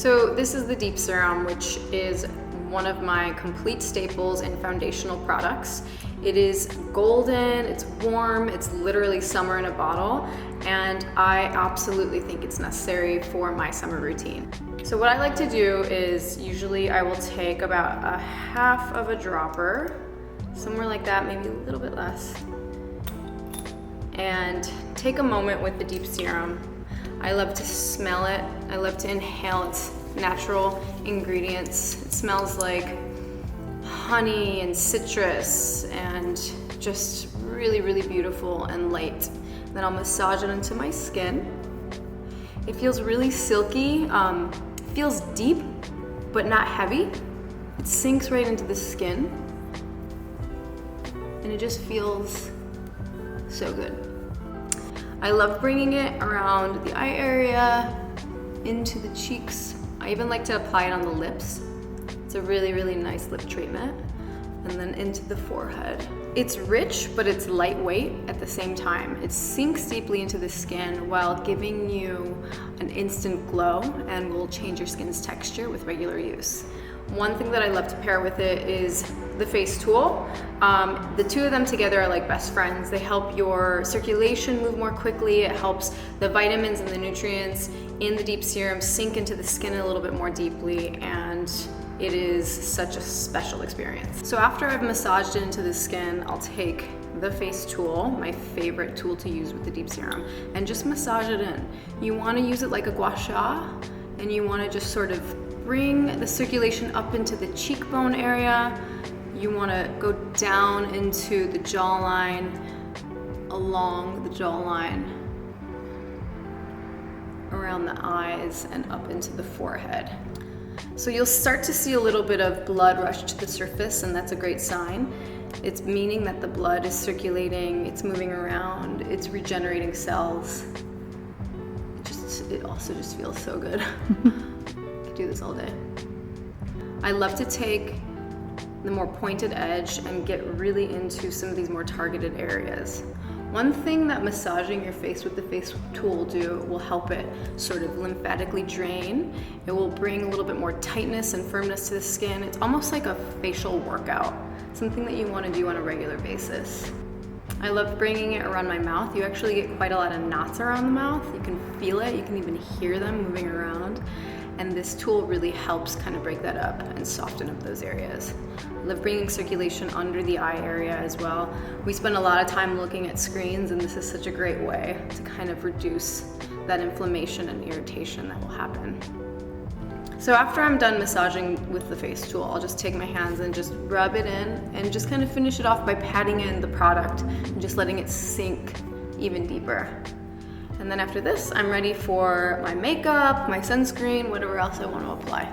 So this is the Deep Serum, which is one of my complete staples and foundational products. It is golden, it's warm, it's literally summer in a bottle, and I absolutely think it's necessary for my summer routine. So what I like to do is usually I will take about a half of a dropper, somewhere like that, maybe a little bit less, and take a moment with the Deep Serum. I love to smell it. I love to inhale its natural ingredients. It smells like honey and citrus and just really, really beautiful and light. Then I'll massage it into my skin. It feels really silky, feels deep, but not heavy. It sinks right into the skin, and it just feels so good. I love bringing it around the eye area, into the cheeks. I even like to apply it on the lips. It's a really, really nice lip treatment. And then into the forehead. It's rich, but it's lightweight at the same time. It sinks deeply into the skin while giving you an instant glow and will change your skin's texture with regular use. One thing that I love to pair with it is the face tool. The two of them together are like best friends. They help your circulation move more quickly. It helps the vitamins and the nutrients in the Deep Serum sink into the skin a little bit more deeply, and it is such a special experience. So after I've massaged it into the skin, I'll take the face tool, my favorite tool to use with the Deep Serum, and just massage it in. You wanna use it like a gua sha, and you wanna just sort of bring the circulation up into the cheekbone area. You wanna go down into the jawline, along the jawline, around the eyes, and up into the forehead. So you'll start to see a little bit of blood rush to the surface, and that's a great sign. It's meaning that the blood is circulating, it's moving around, it's regenerating cells. It also just feels so good. I could do this all day. I love to take the more pointed edge and get really into some of these more targeted areas. One thing that massaging your face with the face tool will help it sort of lymphatically drain. It will bring a little bit more tightness and firmness to the skin. It's almost like a facial workout, something that you want to do on a regular basis. I love bringing it around my mouth. You actually get quite a lot of knots around the mouth. You can feel it, you can even hear them moving around. And this tool really helps kind of break that up and soften up those areas. I love bringing circulation under the eye area as well. We spend a lot of time looking at screens, and this is such a great way to kind of reduce that inflammation and irritation that will happen. So after I'm done massaging with the face tool, I'll just take my hands and just rub it in and just kind of finish it off by patting in the product and just letting it sink even deeper. And then after this, I'm ready for my makeup, my sunscreen, whatever else I want to apply.